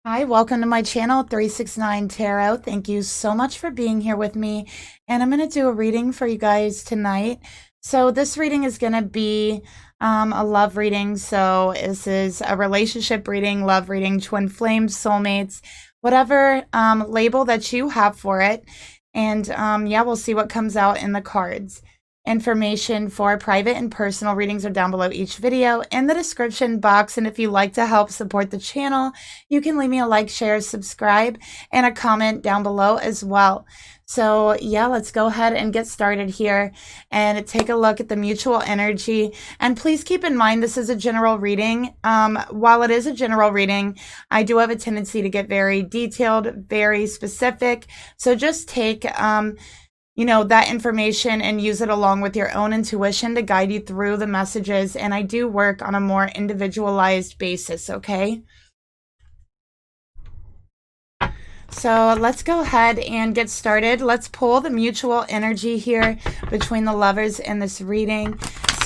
Hi, welcome to my channel, 369 Tarot. Thank you so much for being here with me. And I'm going to do a reading for you guys tonight. So this reading is going to be a love reading. So this is a relationship reading, love reading, twin flames, soulmates, whatever label that you have for it. And yeah, we'll see what comes out in the cards. Information for private and personal readings are down below each video in the description box. And if you'd like to help support the channel, you can leave me a like, share, subscribe, and a comment down below as well. So yeah, let's go ahead and get started here and take a look at the mutual energy. And please keep in mind, this is a general reading. While it is a general reading, I do have a tendency to get very detailed, very specific. So just take that information and use it along with your own intuition to guide you through the messages. And I do work on a more individualized basis, okay? So let's go ahead and get started. Let's pull the mutual energy here between the lovers in this reading.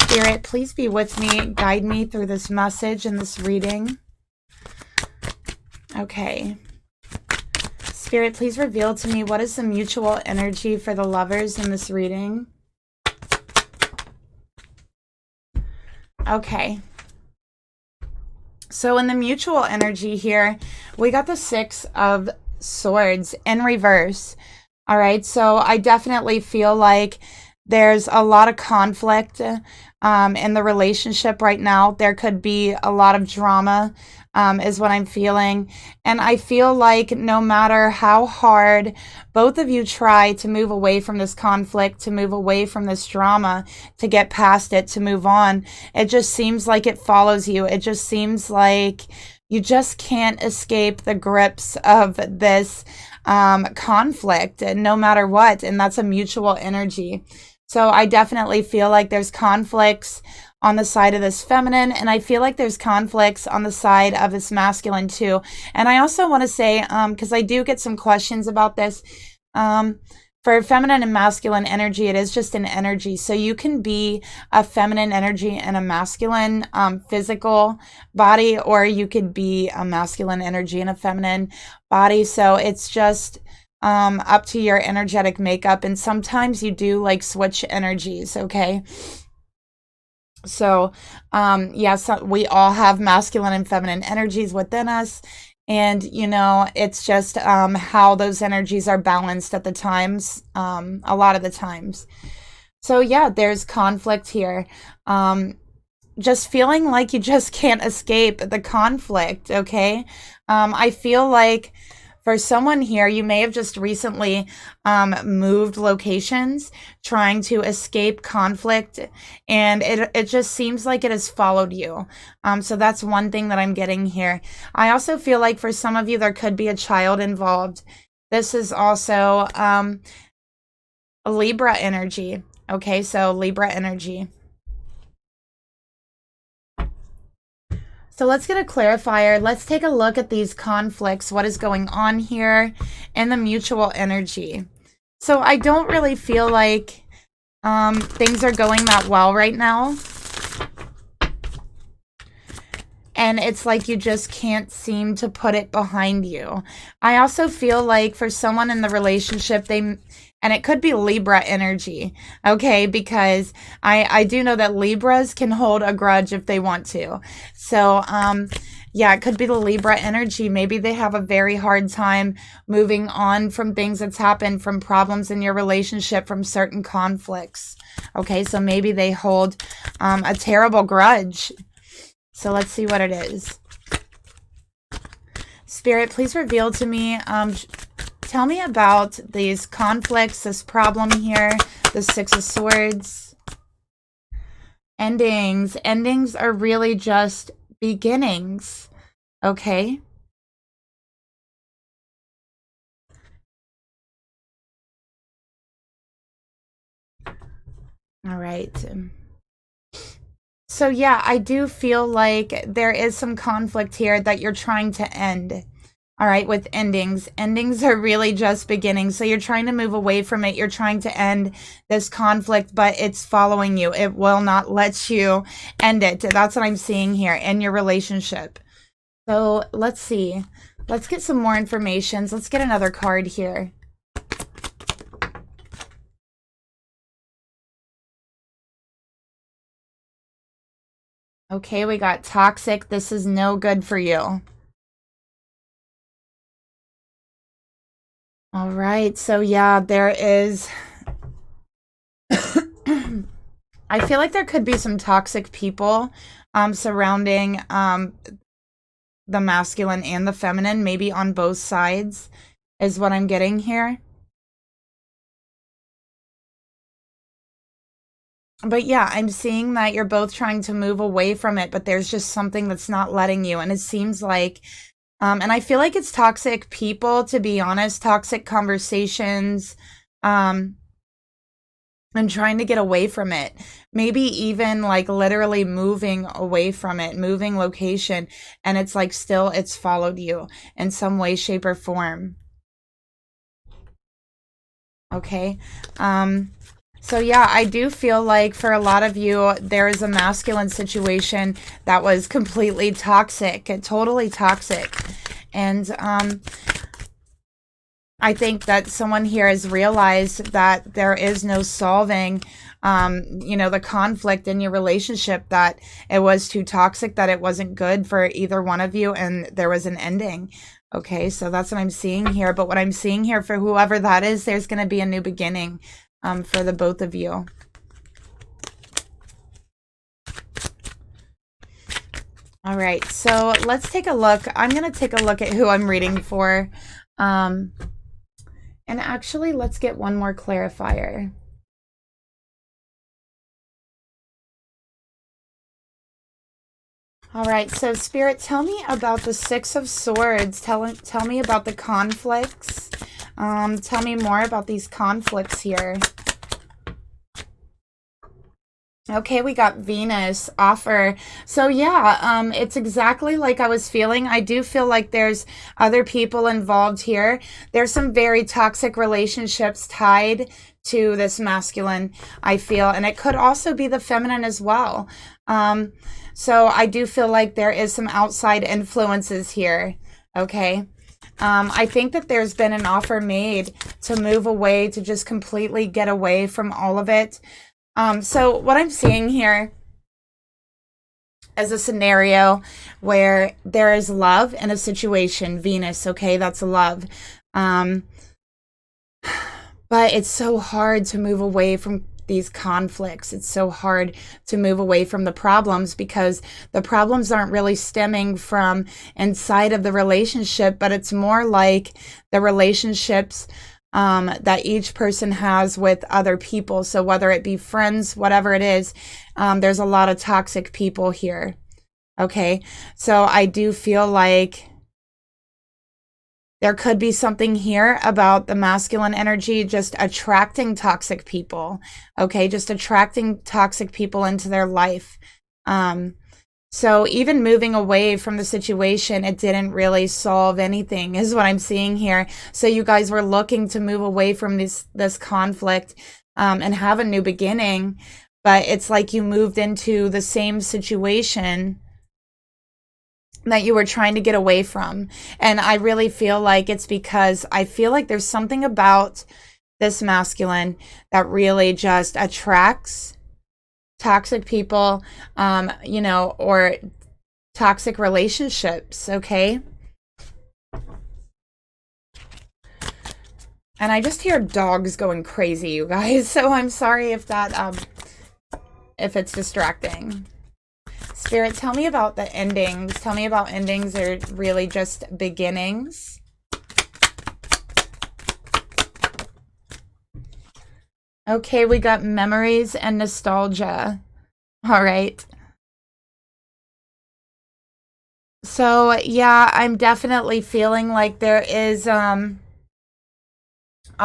Spirit, please be with me. Guide me through this message in this reading. Okay. Spirit, please reveal to me what is the mutual energy for the lovers in this reading. Okay. So in the mutual energy here, we got the Six of Swords in reverse. All right. So I definitely feel like there's a lot of conflict in the relationship right now. There could be a lot of drama. Is what I'm feeling. And I feel like no matter how hard both of you try to move away from this conflict, to move away from this drama, to get past it, to move on, it just seems like it follows you. It just seems like you just can't escape the grips of this conflict, no matter what. And that's a mutual energy. So I definitely feel like there's conflicts on the side of this feminine, and I feel like there's conflicts on the side of this masculine too. And I also want to say, because I do get some questions about this, for feminine and masculine energy, it is just an energy. So you can be a feminine energy and a masculine physical body, or you could be a masculine energy and a feminine body. So it's just up to your energetic makeup. And sometimes you do like switch energies, okay? So, we all have masculine and feminine energies within us. And, it's just how those energies are balanced at the times, a lot of the times. So, yeah, there's conflict here. Just feeling like you just can't escape the conflict, okay? I feel like for someone here, you may have just recently moved locations trying to escape conflict, and it just seems like it has followed you. So that's one thing that I'm getting here. I also feel like for some of you, there could be a child involved. This is also a Libra energy. Okay, so Libra energy. So let's get a clarifier. Let's take a look at these conflicts. What is going on here in the mutual energy? So I don't really feel like things are going that well right now. And it's like you just can't seem to put it behind you. I also feel like for someone in the relationship, and it could be Libra energy, okay? Because I do know that Libras can hold a grudge if they want to. So, yeah, it could be the Libra energy. Maybe they have a very hard time moving on from things that's happened, from problems in your relationship, from certain conflicts. Okay, so maybe they hold a terrible grudge. So let's see what it is. Spirit, please reveal to me, tell me about these conflicts, this problem here, the Six of Swords. Endings. Endings are really just beginnings, okay? All right. So yeah, I do feel like there is some conflict here that you're trying to end. All right, with endings. Endings are really just beginnings. So you're trying to move away from it. You're trying to end this conflict, but it's following you. It will not let you end it. That's what I'm seeing here in your relationship. So let's see. Let's get some more information. Let's get another card here. Okay, we got toxic. This is no good for you. All right, so yeah, there is... I feel like there could be some toxic people surrounding the masculine and the feminine, maybe on both sides, is what I'm getting here. But yeah, I'm seeing that you're both trying to move away from it, but there's just something that's not letting you. And it seems like, and I feel like it's toxic people, to be honest, toxic conversations, and trying to get away from it. Maybe even like literally moving away from it, moving location. And it's like still it's followed you in some way, shape, or form. Okay. So yeah, I do feel like for a lot of you, there is a masculine situation that was completely toxic, totally toxic. And I think that someone here has realized that there is no solving, you know, the conflict in your relationship, that it was too toxic, that it wasn't good for either one of you, and there was an ending. Okay, so that's what I'm seeing here. But what I'm seeing here for whoever that is, there's going to be a new beginning for the both of you. All right, so let's take a look. I'm going to take a look at who I'm reading for. And actually, let's get one more clarifier. All right, so Spirit, tell me about the Six of Swords. Tell me about the conflicts. Tell me more about these conflicts here. Okay, we got Venus, offer. So yeah, it's exactly like I was feeling. I do feel like there's other people involved here. There's some very toxic relationships tied to this masculine, I feel. And it could also be the feminine as well. So I do feel like there is some outside influences here. Okay. I think that there's been an offer made to move away, to just completely get away from all of it. So what I'm seeing here is a scenario where there is love in a situation, Venus, okay, that's love. But it's so hard to move away from these conflicts. It's so hard to move away from the problems, because the problems aren't really stemming from inside of the relationship, but it's more like the relationships that each person has with other people. So whether it be friends, whatever it is, there's a lot of toxic people here. Okay, so I do feel like there could be something here about the masculine energy just attracting toxic people. Okay, just attracting toxic people into their life. So even moving away from the situation, it didn't really solve anything, is what I'm seeing here. So you guys were looking to move away from this conflict and have a new beginning, but it's like you moved into the same situation that you were trying to get away from. And I really feel like it's because I feel like there's something about this masculine that really just attracts toxic people, you know, or toxic relationships, okay? And I just hear dogs going crazy, you guys, so I'm sorry if that, if it's distracting. Spirit, tell me about the endings. Tell me about endings or really just beginnings. Okay, we got memories and nostalgia. All right. So, yeah, I'm definitely feeling like there is a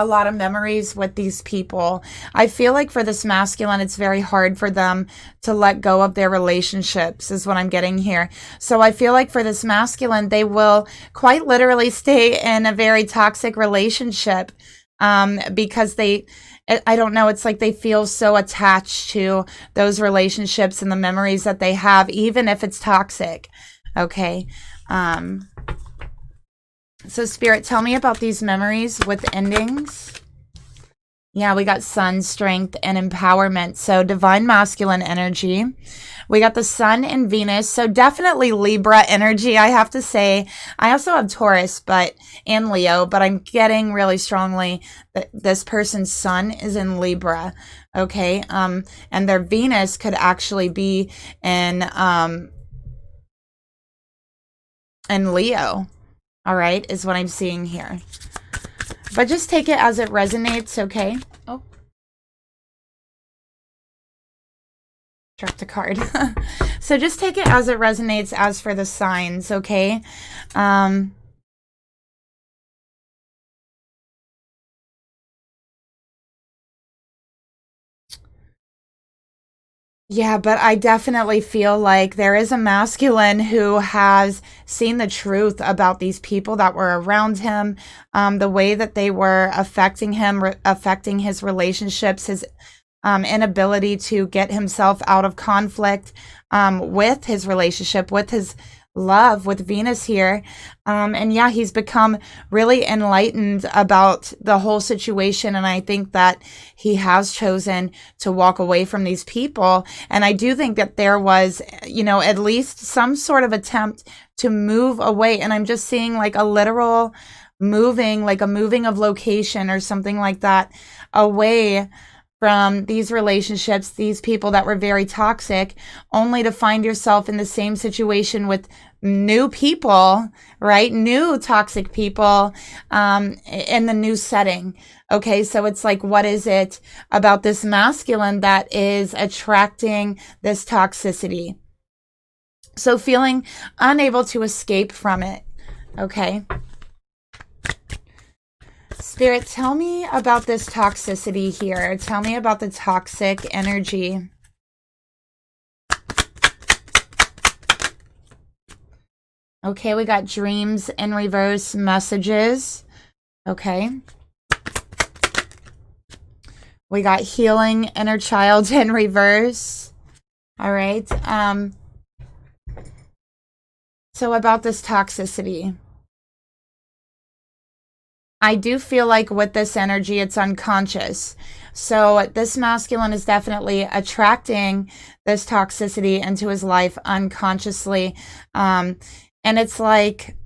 lot of memories with these people. I feel like for this masculine, it's very hard for them to let go of their relationships, is what I'm getting here. So I feel like for this masculine, they will quite literally stay in a very toxic relationship because I don't know, it's like they feel so attached to those relationships and the memories that they have, even if it's toxic. Okay. So Spirit, tell me about these memories with endings. Yeah, we got sun, strength, and empowerment. So divine masculine energy. We got the sun and Venus. So definitely Libra energy, I have to say. I also have Taurus and Leo, but I'm getting really strongly that this person's sun is in Libra. Okay. And their Venus could actually be in Leo. All right, is what I'm seeing here. But just take it as it resonates, okay? Oh. Dropped a card. So just take it as it resonates as for the signs, okay? Yeah, but I definitely feel like there is a masculine who has seen the truth about these people that were around him, the way that they were affecting him, affecting his relationships, his inability to get himself out of conflict with his relationship, with his love, with Venus here. And yeah, he's become really enlightened about the whole situation. And I think that he has chosen to walk away from these people. And I do think that there was, at least some sort of attempt to move away. And I'm just seeing like a literal moving, like a moving of location or something like that away from these relationships, these people that were very toxic, only to find yourself in the same situation with new people, right? New toxic people in the new setting. Okay, so it's like, what is it about this masculine that is attracting this toxicity? So feeling unable to escape from it. Okay. Spirit, tell me about this toxicity here. Tell me about the toxic energy. Okay, we got dreams in reverse, messages. Okay. We got healing inner child in reverse. All right. So about this toxicity. I do feel like with this energy, it's unconscious. So this masculine is definitely attracting this toxicity into his life unconsciously. And it's like,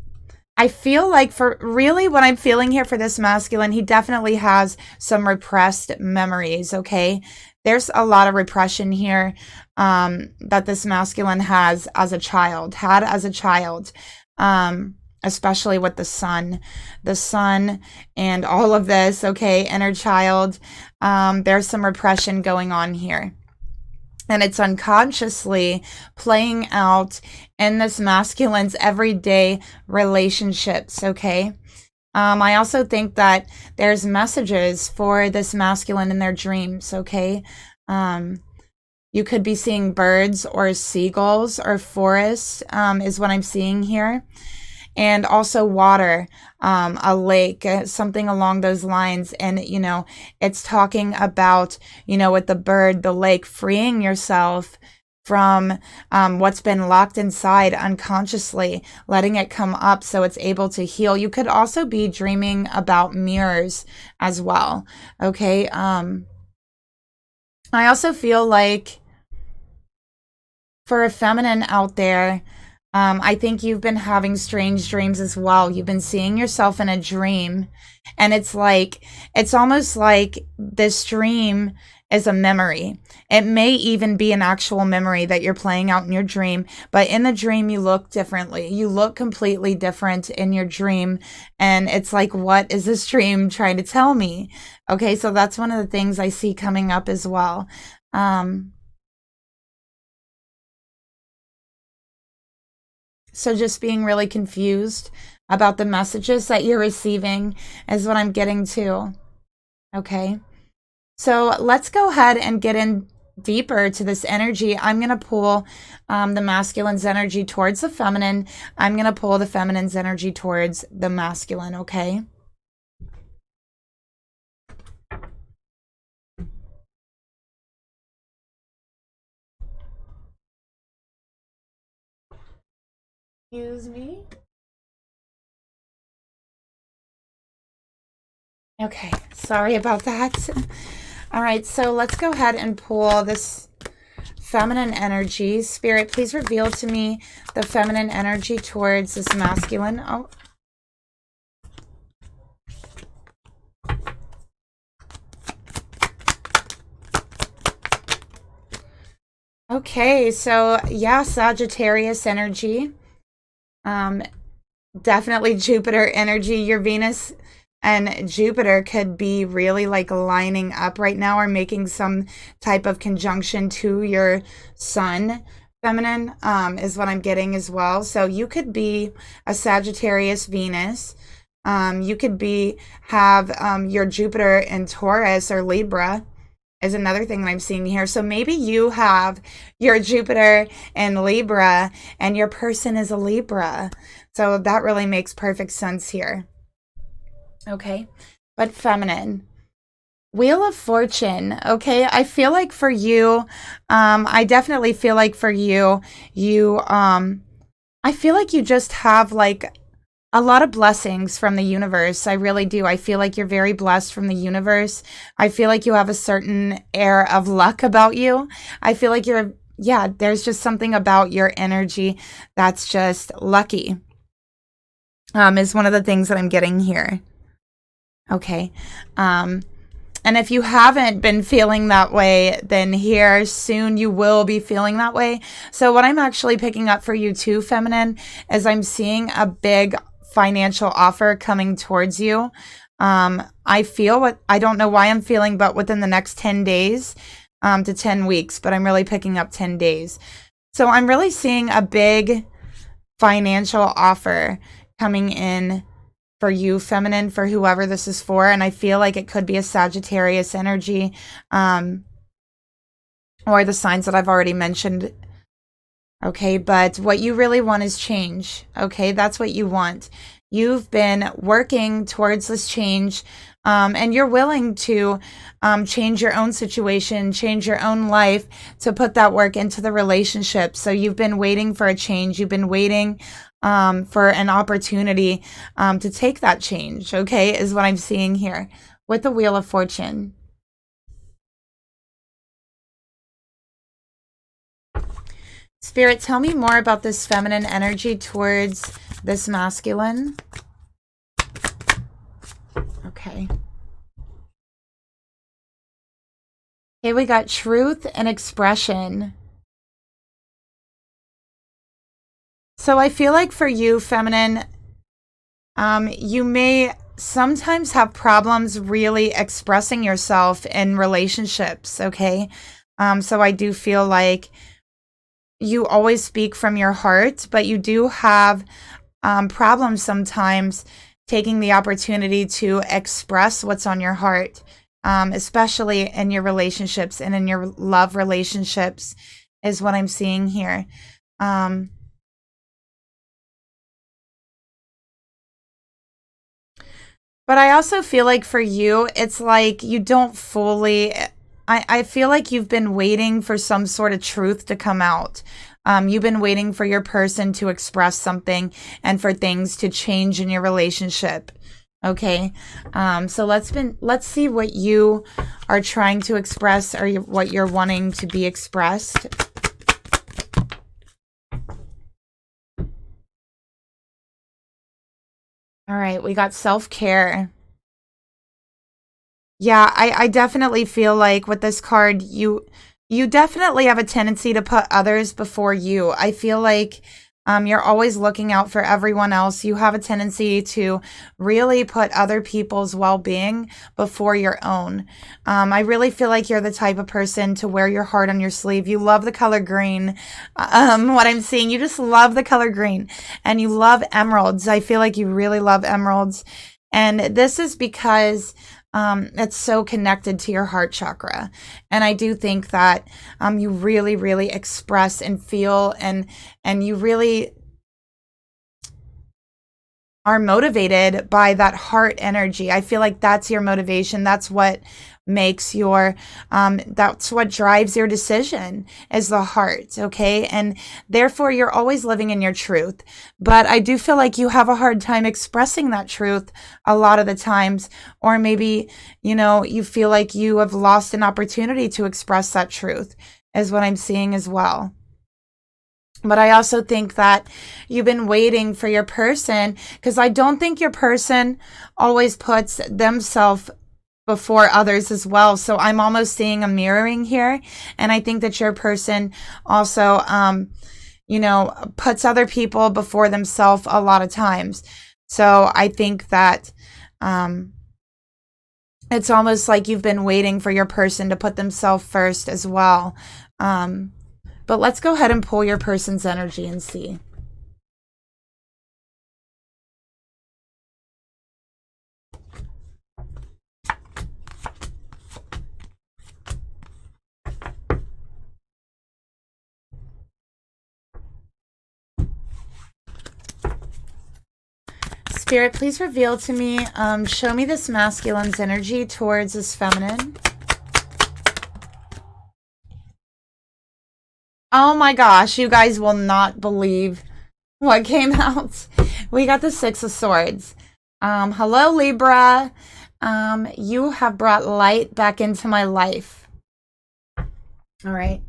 I feel like for really what I'm feeling here for this masculine, he definitely has some repressed memories, okay? There's a lot of repression here that this masculine had as a child. Especially with the sun and all of this, okay, inner child. There's some repression going on here. And it's unconsciously playing out in this masculine's everyday relationships, okay? I also think that there's messages for this masculine in their dreams, okay? You could be seeing birds or seagulls or forests is what I'm seeing here. And also water, a lake, something along those lines. And, it's talking about, with the bird, the lake, freeing yourself from what's been locked inside unconsciously, letting it come up so it's able to heal. You could also be dreaming about mirrors as well. Okay. I also feel like for a feminine out there, I think you've been having strange dreams as well. You've been seeing yourself in a dream, and it's almost like this dream is a memory. It may even be an actual memory that you're playing out in your dream, but in the dream, you look differently. You look completely different in your dream, and it's like, what is this dream trying to tell me? Okay, so that's one of the things I see coming up as well. So just being really confused about the messages that you're receiving is what I'm getting to. Okay. So let's go ahead and get in deeper to this energy. I'm going to pull the masculine's energy towards the feminine. I'm going to pull the feminine's energy towards the masculine. Okay. Excuse me. Okay, sorry about that. All right, so let's go ahead and pull this feminine energy. Spirit, please reveal to me the feminine energy towards this masculine. Oh. Okay, so yeah, Sagittarius energy. Definitely Jupiter energy. Your Venus and Jupiter could be really like lining up right now or making some type of conjunction to your sun. Feminine is what I'm getting as well. So you could be a Sagittarius Venus. You could have your Jupiter in Taurus or Libra is another thing that I'm seeing here. So maybe you have your Jupiter in Libra and your person is a Libra. So that really makes perfect sense here. Okay. But feminine. Wheel of Fortune. Okay. I feel like for you, I definitely feel like for you, I feel like you just have like a lot of blessings from the universe. I really do. I feel like you're very blessed from the universe. I feel like you have a certain air of luck about you. I feel like there's just something about your energy that's just lucky, is one of the things that I'm getting here. Okay. And if you haven't been feeling that way, then here soon you will be feeling that way. So what I'm actually picking up for you too, feminine, is I'm seeing a big financial offer coming towards you. I don't know why I'm feeling, but within the next 10 days to 10 weeks, but I'm really picking up 10 days. So I'm really seeing a big financial offer coming in for you, feminine, for whoever this is for. And I feel like it could be a Sagittarius energy, or the signs that I've already mentioned. Okay, but what you really want is change. Okay, that's what you want. You've been working towards this change, and you're willing to change your own situation, change your own life to put that work into the relationship. So you've been waiting for a change. You've been waiting for an opportunity to take that change, okay, is what I'm seeing here with the Wheel of Fortune. Spirit, tell me more about this feminine energy towards this masculine. Okay. Okay, we got truth and expression. So I feel like for you, feminine, you may sometimes have problems really expressing yourself in relationships, okay? So I do feel like you always speak from your heart, but you do have problems sometimes taking the opportunity to express what's on your heart, especially in your relationships and in your love relationships, is what I'm seeing here. But I also feel like for you, it's like you don't fully. I feel like you've been waiting for some sort of truth to come out. You've been waiting for your person to express something and for things to change in your relationship. Okay. So let's see what you are trying to express or what you're wanting to be expressed. All right, we got self-care. Yeah, I definitely feel like with this card, you definitely have a tendency to put others before you. I feel like you're always looking out for everyone else. You have a tendency to really put other people's well-being before your own. I really feel like you're the type of person to wear your heart on your sleeve. You love the color green. What I'm seeing, you just love the color green, and you love emeralds. I feel like you really love emeralds. And this is because it's so connected to your heart chakra. And I do think that you really, really express and feel and you really are motivated by that heart energy. I feel like that's your motivation. That's what makes your, that's what drives your decision, is the heart. Okay. And therefore you're always living in your truth. But I do feel like you have a hard time expressing that truth a lot of the times, or maybe, you know, you feel like you have lost an opportunity to express that truth, is what I'm seeing as well. But I also think that you've been waiting for your person, because I don't think your person always puts themselves before others as well. So I'm almost seeing a mirroring here. And I think that your person also, you know, puts other people before themselves a lot of times. So I think that it's almost like you've been waiting for your person to put themselves first as well. But let's go ahead and pull your person's energy and see. Spirit, please reveal to me, show me this masculine's energy towards this feminine. Oh my gosh, you guys will not believe what came out. We got the Six of Swords. Hello, Libra. You have brought light back into my life. All right.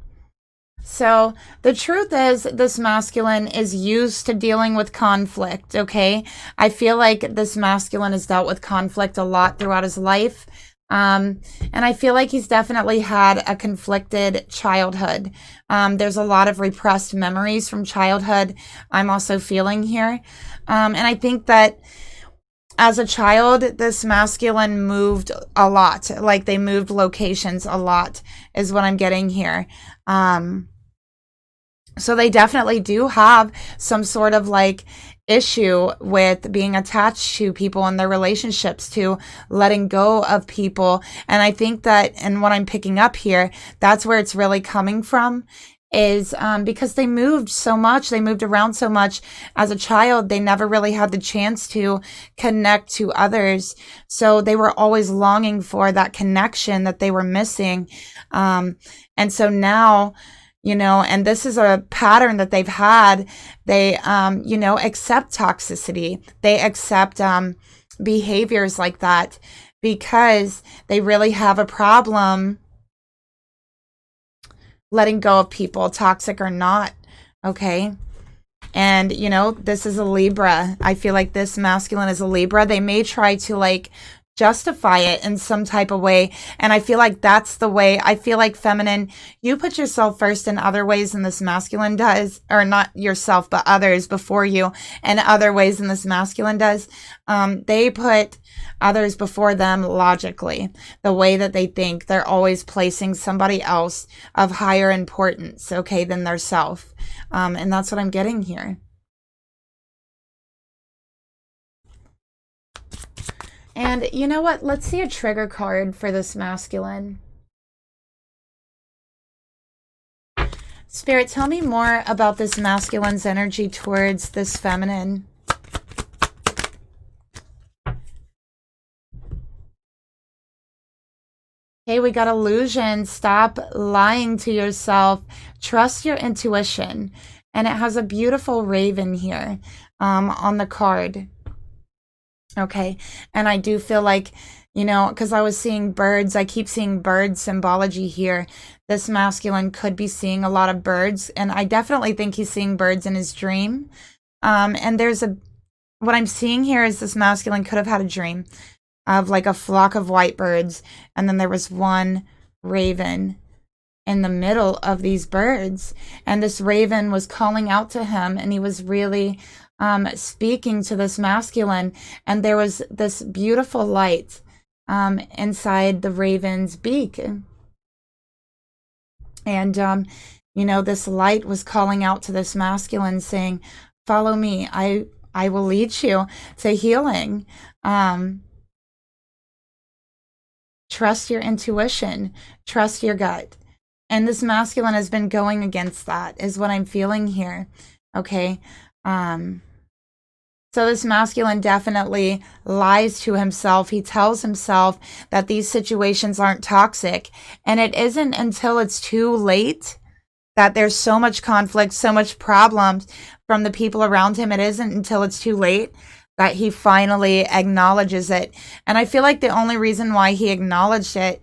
So the truth is, this masculine is used to dealing with conflict, okay? I feel like this masculine has dealt with conflict a lot throughout his life. And I feel like he's definitely had a conflicted childhood. There's a lot of repressed memories from childhood I'm also feeling here. And I think that as a child, this masculine moved a lot. Like they moved locations a lot is what I'm getting here. So they definitely do have some sort of like issue with being attached to people in their relationships, to letting go of people. And I think that, and what I'm picking up here, that's where it's really coming from, is because they moved so much, they moved around so much as a child, they never really had the chance to connect to others. So they were always longing for that connection that they were missing. And so now, you know, and this is a pattern that they've had. They, you know, accept toxicity. They accept behaviors like that because they really have a problem letting go of people, toxic or not. Okay. And, you know, this is a Libra. I feel like this masculine is a Libra. They may try to like justify it in some type of way. And I feel like that's the way. I feel like feminine, you put yourself first in other ways than this masculine does, or not yourself, but others before you, and other ways than this masculine does. They put others before them logically, the way that they think. They're always placing somebody else of higher importance, okay, than their self. And that's what I'm getting here. And you know what? Let's see a trigger card for this masculine. Spirit, tell me more about this masculine's energy towards this feminine. Okay, we got illusion. Stop lying to yourself. Trust your intuition. And it has a beautiful raven here on the card. Okay, and I do feel like, you know, because I was seeing birds, I keep seeing bird symbology here. This masculine could be seeing a lot of birds, and I definitely think he's seeing birds in his dream. And there's what I'm seeing here is this masculine could have had a dream of like a flock of white birds, and then there was one raven in the middle of these birds, and this raven was calling out to him, and he was really speaking to this masculine, and there was this beautiful light inside the raven's beak. And you know, this light was calling out to this masculine saying, follow me, I will lead you to healing. Trust your intuition, trust your gut. And this masculine has been going against that, is what I'm feeling here. Okay. So this masculine definitely lies to himself. He tells himself that these situations aren't toxic. And it isn't until it's too late that there's so much conflict, so much problems from the people around him. It isn't until it's too late that he finally acknowledges it. And I feel like the only reason why he acknowledged it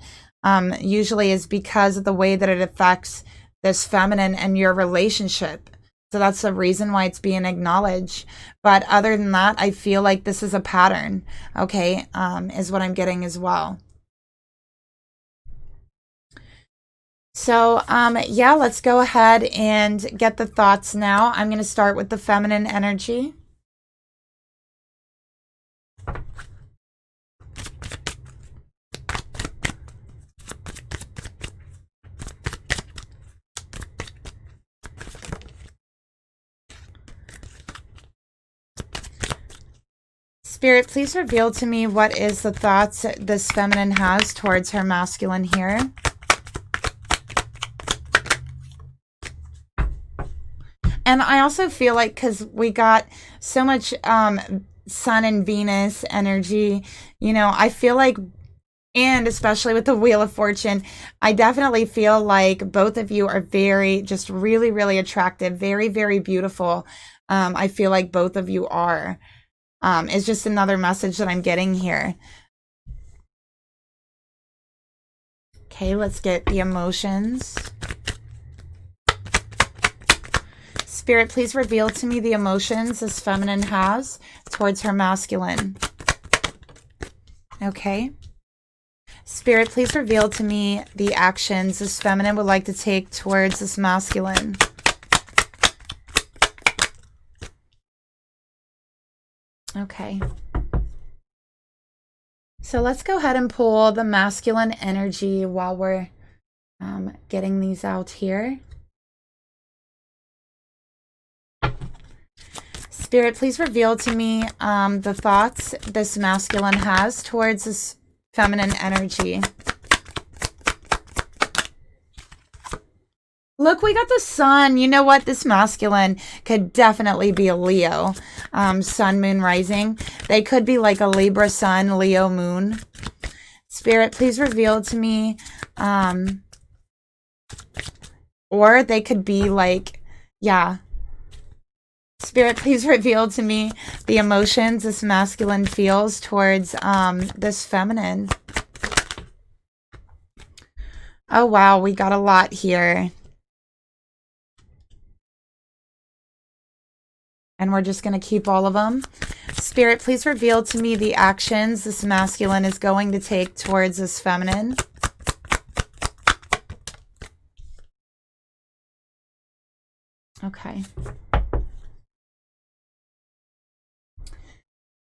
usually is because of the way that it affects this feminine and your relationship. So that's the reason why it's being acknowledged. But other than that, I feel like this is a pattern, okay, is what I'm getting as well. So, yeah, let's go ahead and get the thoughts now. I'm going to start with the feminine energy. Spirit, please reveal to me what is the thoughts this feminine has towards her masculine here. And I also feel like, because we got so much Sun and Venus energy, you know, I feel like, and especially with the Wheel of Fortune, I definitely feel like both of you are very, just really, really attractive, very, very beautiful. I feel like both of you are. It's just another message that I'm getting here. Okay, let's get the emotions. Spirit, please reveal to me the emotions this feminine has towards her masculine. Okay. Spirit, please reveal to me the actions this feminine would like to take towards this masculine. Okay. So let's go ahead and pull the masculine energy while we're getting these out here. Spirit, please reveal to me the thoughts this masculine has towards this feminine energy. Look, we got the sun. You know what? This masculine could definitely be a Leo. Sun, moon, rising. They could be like a Libra sun, Leo moon. Spirit, please reveal to me. Or they could be like, yeah. Spirit, please reveal to me the emotions this masculine feels towards this feminine. Oh, wow. We got a lot here. And we're just going to keep all of them. Spirit, please reveal to me the actions this masculine is going to take towards this feminine. Okay.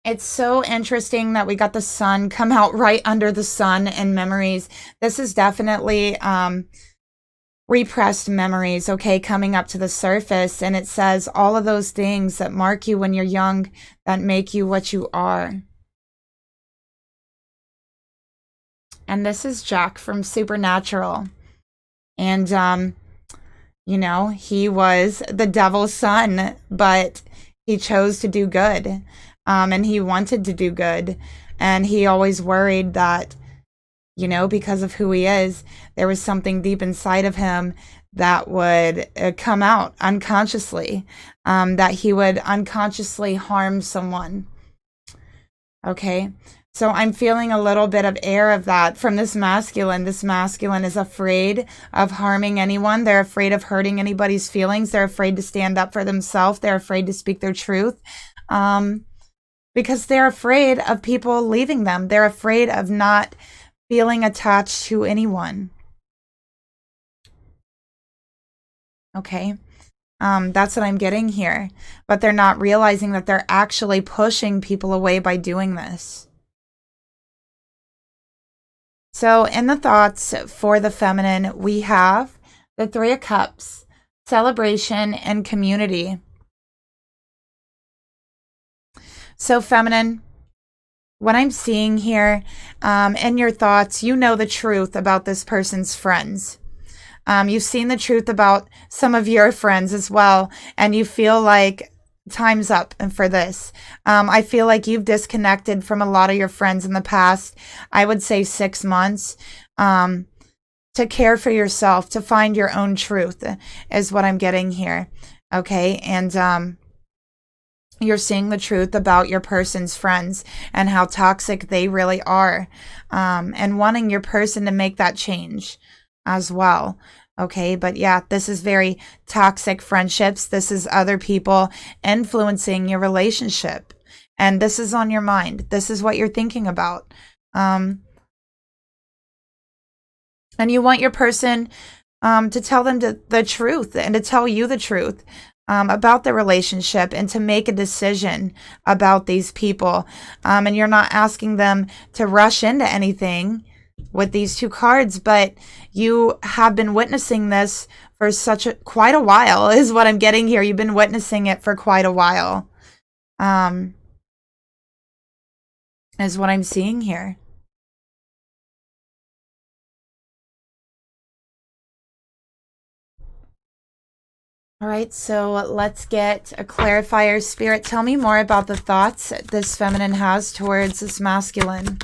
It's so interesting that we got the sun come out right under the sun and memories. This is definitely repressed memories, okay, coming up to the surface. And it says all of those things that mark you when you're young, that make you what you are. And this is Jack from Supernatural. And, you know, he was the devil's son, but he chose to do good. And he wanted to do good. And he always worried that, you know, because of who he is, there was something deep inside of him that would come out unconsciously, that he would unconsciously harm someone. Okay, so I'm feeling a little bit of air of that from this masculine. This masculine is afraid of harming anyone. They're afraid of hurting anybody's feelings. They're afraid to stand up for themselves. They're afraid to speak their truth. Because they're afraid of people leaving them. They're afraid of not feeling attached to anyone. Okay. That's what I'm getting here. But they're not realizing that they're actually pushing people away by doing this. So in the thoughts for the feminine, we have the Three of Cups, celebration and community. So feminine, what I'm seeing here in your thoughts, you know the truth about this person's friends. You've seen the truth about some of your friends as well. And you feel like time's up for this. I feel like you've disconnected from a lot of your friends in the past. I would say 6 months. To care for yourself, to find your own truth is what I'm getting here. Okay. And you're seeing the truth about your person's friends and how toxic they really are, and wanting your person to make that change as well. Okay, but yeah, this is very toxic friendships. This is other people influencing your relationship, and this is on your mind. This is what you're thinking about. And you want your person to tell them the truth and to tell you the truth about the relationship and to make a decision about these people. And you're not asking them to rush into anything with these 2 cards, but you have been witnessing this for quite a while is what I'm getting here. You've been witnessing it for quite a while, is what I'm seeing here. All right, so let's get a clarifier. Spirit, tell me more about the thoughts this feminine has towards this masculine.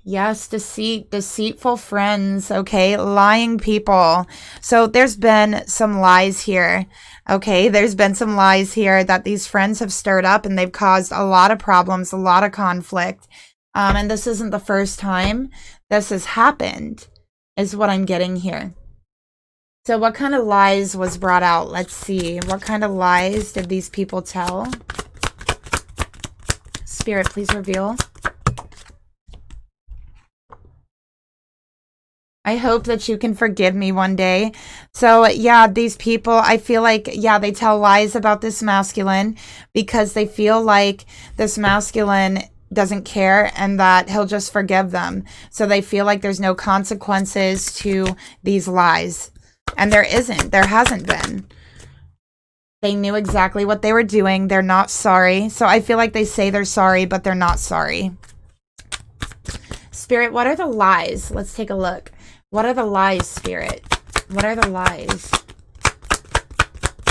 Yes, deceit, deceitful friends, okay, lying people. So there's been some lies here, okay? There's been some lies here that these friends have stirred up, and they've caused a lot of problems, a lot of conflict. And this isn't the first time this has happened, is what I'm getting here. So what kind of lies was brought out? Let's see. What kind of lies did these people tell? Spirit, please reveal. I hope that you can forgive me one day. So yeah, these people, I feel like, yeah, they tell lies about this masculine because they feel like this masculine doesn't care and that he'll just forgive them. So they feel like there's no consequences to these lies. And there isn't. There hasn't been. They knew exactly what they were doing. They're not sorry. So I feel like they say they're sorry, but they're not sorry. Spirit, what are the lies? Let's take a look. What are the lies, Spirit? What are the lies?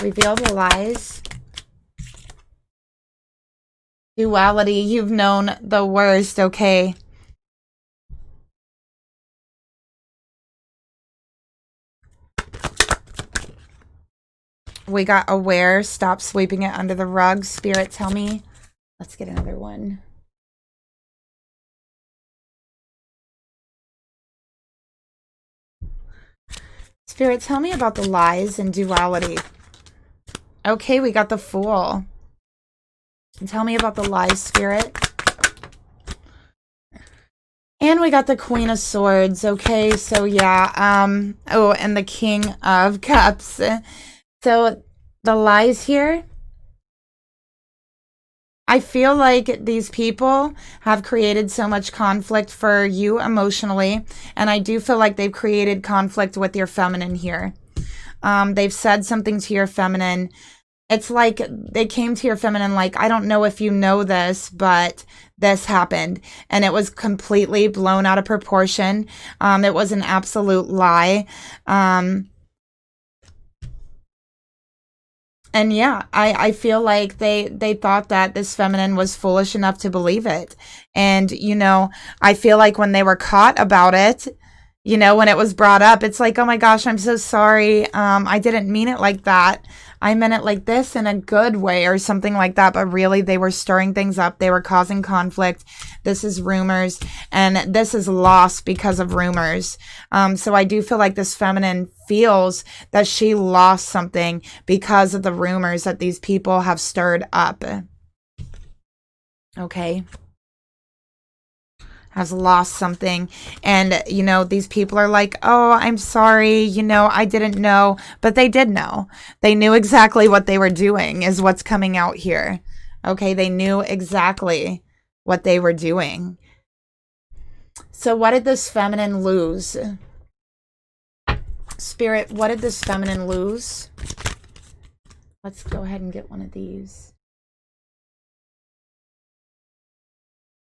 Reveal the lies. Duality, you've known the worst, okay. We got aware, stop sweeping it under the rug. Spirit, tell me. Let's get another one. Spirit, tell me about the lies and duality. Okay, we got the Fool. Tell me about the lies, Spirit. And we got the Queen of Swords. Okay, so yeah. Oh, and the King of Cups. So the lies here. I feel like these people have created so much conflict for you emotionally. And I do feel like they've created conflict with your feminine here. They've said something to your feminine. It's like they came to your feminine like, I don't know if you know this, but this happened. And it was completely blown out of proportion. It was an absolute lie. And yeah, I feel like they thought that this feminine was foolish enough to believe it. And, you know, I feel like when they were caught about it, you know, when it was brought up, it's like, oh my gosh, I'm so sorry. I didn't mean it like that. I meant it like this in a good way or something like that. But really, they were stirring things up. They were causing conflict. This is rumors. And this is loss because of rumors. So I do feel like this feminine feels that she lost something because of the rumors that these people have stirred up. Okay. Has lost something. And, you know, these people are like, oh, I'm sorry. You know, I didn't know. But they did know. They knew exactly what they were doing is what's coming out here. Okay. They knew exactly what they were doing. So what did this feminine lose? Spirit, what did this feminine lose? Let's go ahead and get one of these.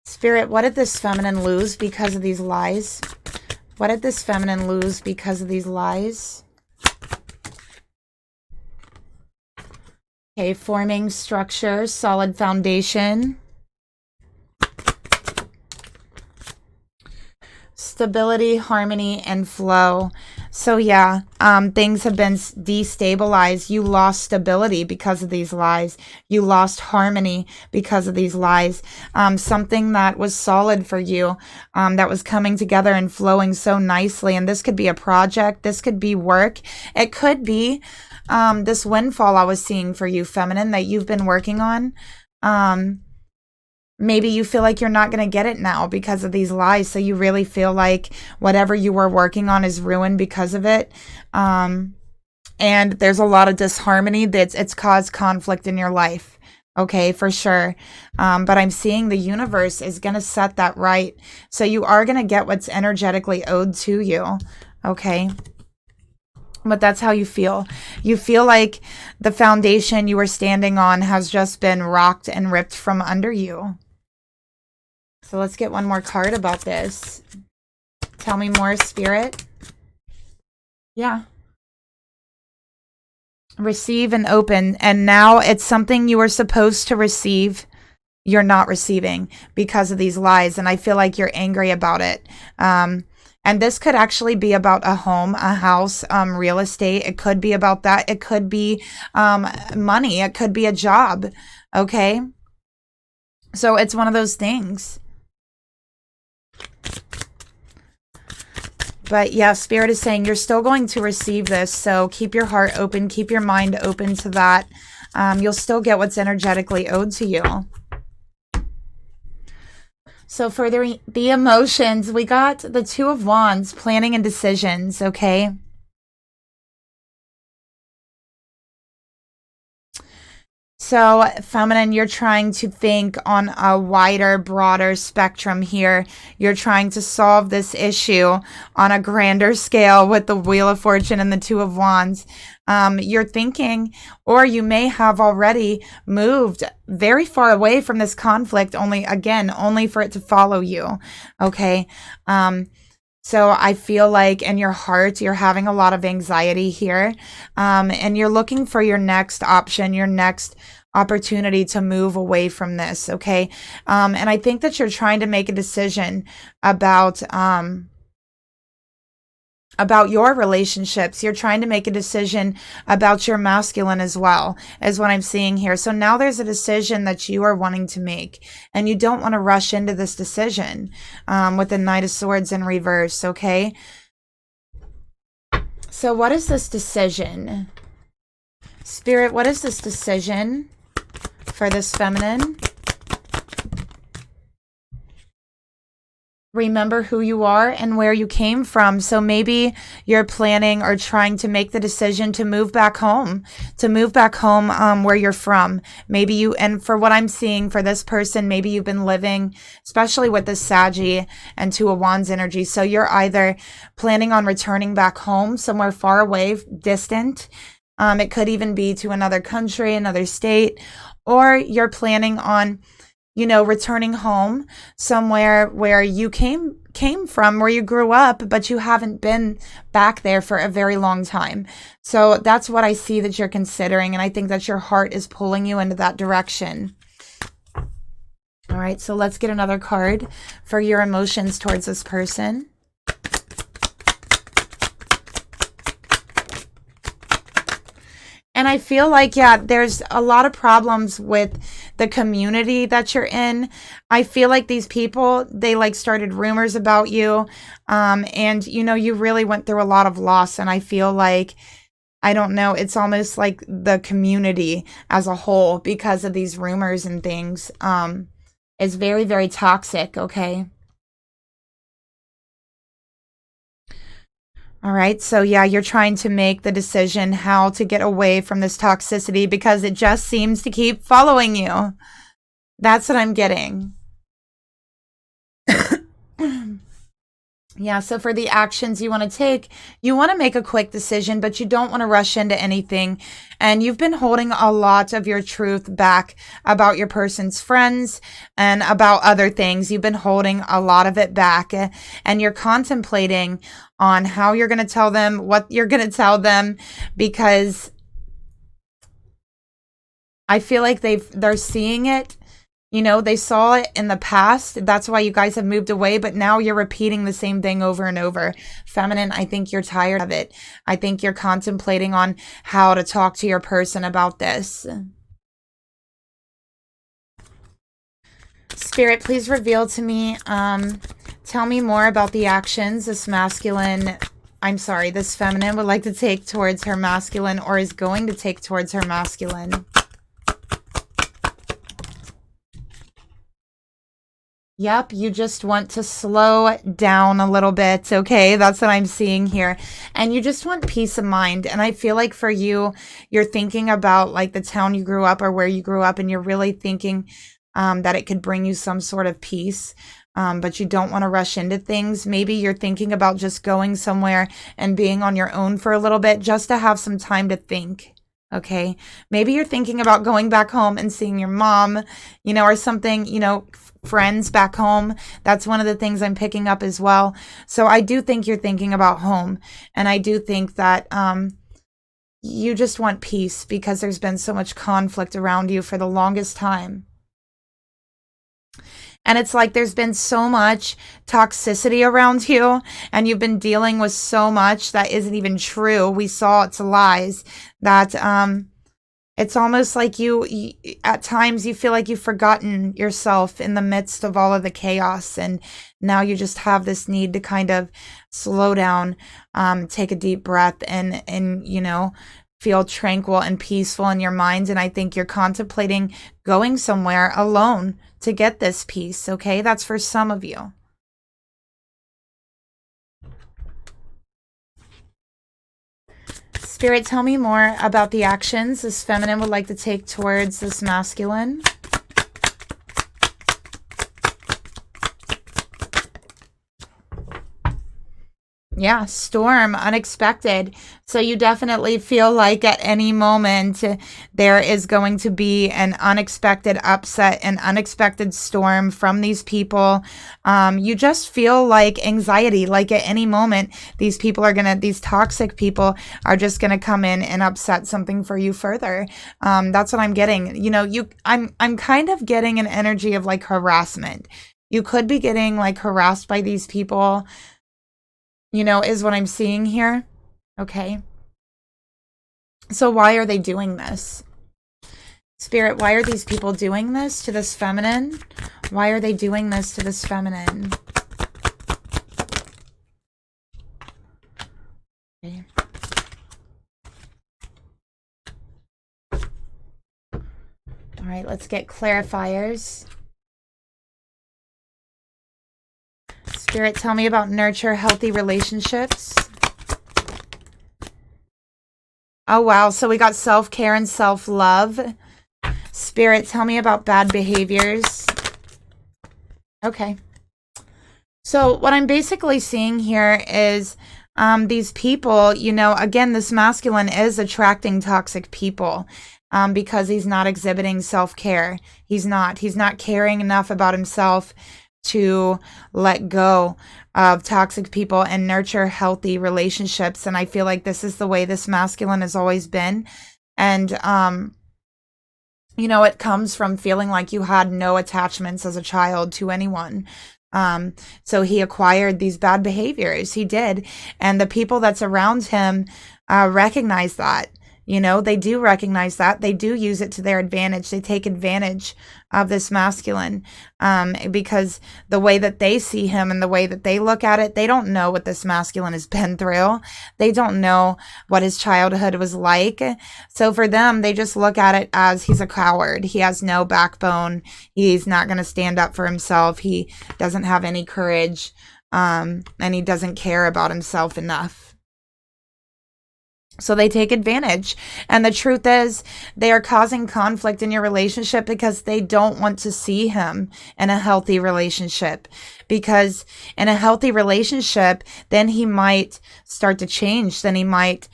Spirit, what did this feminine lose because of these lies? What did this feminine lose because of these lies? Okay, forming structure, solid foundation. Stability, harmony, and flow. So yeah, things have been destabilized. You lost stability because of these lies. You lost harmony because of these lies. Something that was solid for you, that was coming together and flowing so nicely. And this could be a project. This could be work. It could be this windfall I was seeing for you, feminine, that you've been working on. Maybe you feel like you're not going to get it now because of these lies. So you really feel like whatever you were working on is ruined because of it. And there's a lot of disharmony it's caused conflict in your life. Okay, for sure. But I'm seeing the universe is going to set that right. So you are going to get what's energetically owed to you. Okay. But that's how you feel. You feel like the foundation you were standing on has just been rocked and ripped from under you. So let's get one more card about this. Tell me more, Spirit. Yeah. Receive and open. And now it's something you were supposed to receive. You're not receiving because of these lies. And I feel like you're angry about it. And this could actually be about a home, a house, real estate. It could be about that. It could be money. It could be a job. Okay. So it's one of those things. But yeah, Spirit is saying you're still going to receive this. So keep your heart open. Keep your mind open to that. You'll still get what's energetically owed to you. So for the emotions, we got the Two of Wands, planning and decisions, okay? So, feminine, you're trying to think on a wider, broader spectrum here. You're trying to solve this issue on a grander scale with the Wheel of Fortune and the Two of Wands. You're thinking, or you may have already moved very far away from this conflict, only for it to follow you, okay? So I feel like in your heart, you're having a lot of anxiety here, and you're looking for your next option, your next opportunity to move away from this, okay? And I think that you're trying to make a decision about your relationships. You're trying to make a decision about your masculine as well, is what I'm seeing here. So now there's a decision that you are wanting to make, and you don't want to rush into this decision with the Knight of Swords in reverse, okay? So what is this decision? Spirit, what is this decision for this feminine? Remember who you are and where you came from. So maybe you're planning or trying to make the decision to move back home, where you're from. Maybe you, and for what I'm seeing for this person, maybe you've been living, especially with the Saggy and Two of Wands energy. So you're either planning on returning back home somewhere far away, distant. It could even be to another country, another state, or you're planning on, you know, returning home somewhere where you came from, where you grew up, but you haven't been back there for a very long time. So that's what I see that you're considering. And I think that your heart is pulling you into that direction. All right. So let's get another card for your emotions towards this person. And I feel like, yeah, there's a lot of problems with the community that you're in. I feel like these people, they like started rumors about you. And, you know, you really went through a lot of loss. And I feel like, I don't know, it's almost like the community as a whole, because of these rumors and things, is very, very toxic, okay? All right. So yeah, you're trying to make the decision how to get away from this toxicity because it just seems to keep following you. That's what I'm getting. Yeah, so for the actions you want to take, you want to make a quick decision, but you don't want to rush into anything. And you've been holding a lot of your truth back about your person's friends and about other things. You've been holding a lot of it back, and you're contemplating on how you're going to tell them, what you're going to tell them, because I feel like they're seeing it. You know, they saw it in the past. That's why you guys have moved away, but now you're repeating the same thing over and over. Feminine, I think you're tired of it. I think you're contemplating on how to talk to your person about this. Spirit, please reveal to me, tell me more about the actions this this feminine would like to take towards her masculine, or is going to take towards her masculine. Yep, you just want to slow down a little bit, okay? That's what I'm seeing here. And you just want peace of mind. And I feel like for you, you're thinking about like the town you grew up or where you grew up, and you're really thinking that it could bring you some sort of peace. But you don't want to rush into things. Maybe you're thinking about just going somewhere and being on your own for a little bit just to have some time to think. Okay, maybe you're thinking about going back home and seeing your mom, you know, or something, you know, friends back home. That's one of the things I'm picking up as well. So I do think you're thinking about home. And I do think that you just want peace because there's been so much conflict around you for the longest time. And it's like there's been so much toxicity around you, and you've been dealing with so much that isn't even true. We saw it's lies. That it's almost like you at times you feel like you've forgotten yourself in the midst of all of the chaos, and now you just have this need to kind of slow down, take a deep breath, and you know, feel tranquil and peaceful in your mind. And I think you're contemplating going somewhere alone to get this peace, okay? That's for some of you. Spirit, tell me more about the actions this feminine would like to take towards this masculine. Yeah, storm, unexpected. So you definitely feel like at any moment there is going to be an unexpected upset, an unexpected storm from these people. You just feel like anxiety, like at any moment these toxic people are just gonna come in and upset something for you further. That's what I'm getting. You know, I'm kind of getting an energy of like harassment. You could be getting like harassed by these people, you know, is what I'm seeing here. Okay. So why are they doing this? Spirit, why are these people doing this to this feminine? Why are they doing this to this feminine? Okay. All right, let's get clarifiers. Spirit, tell me about nurture healthy relationships. Oh, wow. So we got self-care and self-love. Spirit, tell me about bad behaviors. Okay. So what I'm basically seeing here is these people, you know, again, this masculine is attracting toxic people because he's not exhibiting self-care. He's not caring enough about himself to let go of toxic people and nurture healthy relationships. And I feel like this is the way this masculine has always been. And, you know, it comes from feeling like you had no attachments as a child to anyone. So he acquired these bad behaviors. He did. And the people that's around him recognize that. You know, they do recognize that. They do use it to their advantage. They take advantage of this masculine because the way that they see him and the way that they look at it, they don't know what this masculine has been through. They don't know what his childhood was like. So for them, they just look at it as he's a coward. He has no backbone. He's not going to stand up for himself. He doesn't have any courage, and he doesn't care about himself enough. So they take advantage. And the truth is, they are causing conflict in your relationship because they don't want to see him in a healthy relationship. Because in a healthy relationship, then he might start to change. Then he might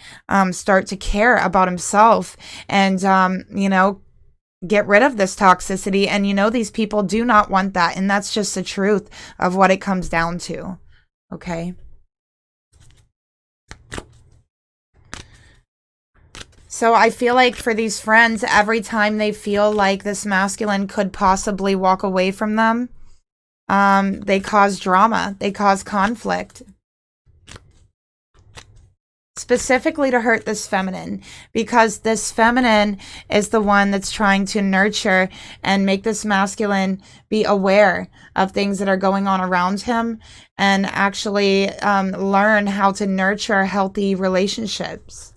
start to care about himself and, you know, get rid of this toxicity. And, you know, these people do not want that. And that's just the truth of what it comes down to. Okay. So I feel like for these friends, every time they feel like this masculine could possibly walk away from them, they cause drama. They cause conflict. Specifically to hurt this feminine, because this feminine is the one that's trying to nurture and make this masculine be aware of things that are going on around him and actually learn how to nurture healthy relationships.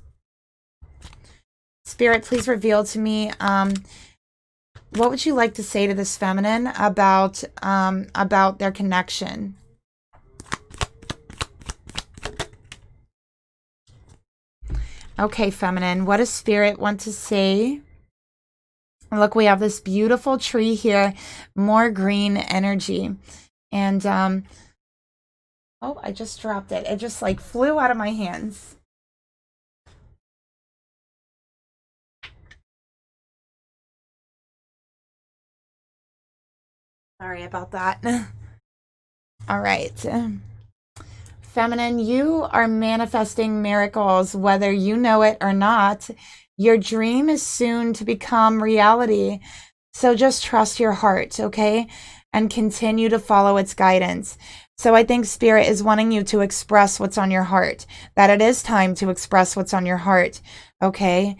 Spirit, please reveal to me, what would you like to say to this feminine about their connection? Okay, feminine, what does spirit want to say? Look, we have this beautiful tree here, more green energy. And, oh, I just dropped it. It just like flew out of my hands. Sorry about that. All right. Feminine, you are manifesting miracles, whether you know it or not. Your dream is soon to become reality. So just trust your heart, okay? And continue to follow its guidance. So I think Spirit is wanting you to express what's on your heart, that it is time to express what's on your heart, okay?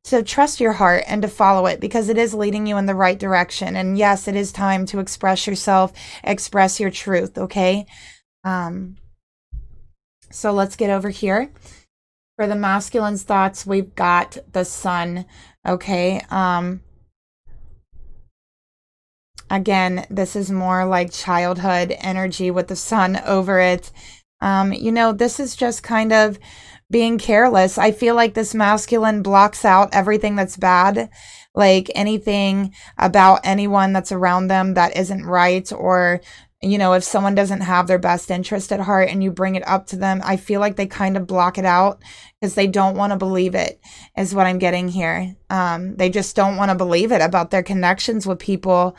So trust your heart and to follow it, because it is leading you in the right direction. And yes, it is time to express yourself, express your truth, okay? So let's get over here. For the masculine's thoughts, we've got the sun, okay? Again, this is more like childhood energy with the sun over it. You know, this is just kind of being careless. I feel like this masculine blocks out everything that's bad, like anything about anyone that's around them that isn't right, or, you know, if someone doesn't have their best interest at heart and you bring it up to them, I feel like they kind of block it out because they don't want to believe it, is what I'm getting here. They just don't want to believe it about their connections with people.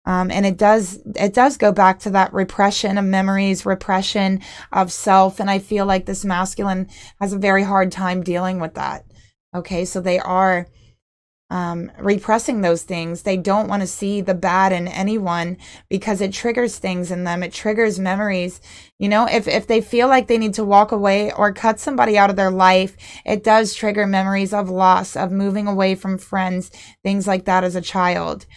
And it does go back to that repression of memories, repression of self. And I feel like this masculine has a very hard time dealing with that. Okay, so they are repressing those things. They don't want to see the bad in anyone because it triggers things in them. It triggers memories. You know, if they feel like they need to walk away or cut somebody out of their life, it does trigger memories of loss, of moving away from friends, things like that as a child.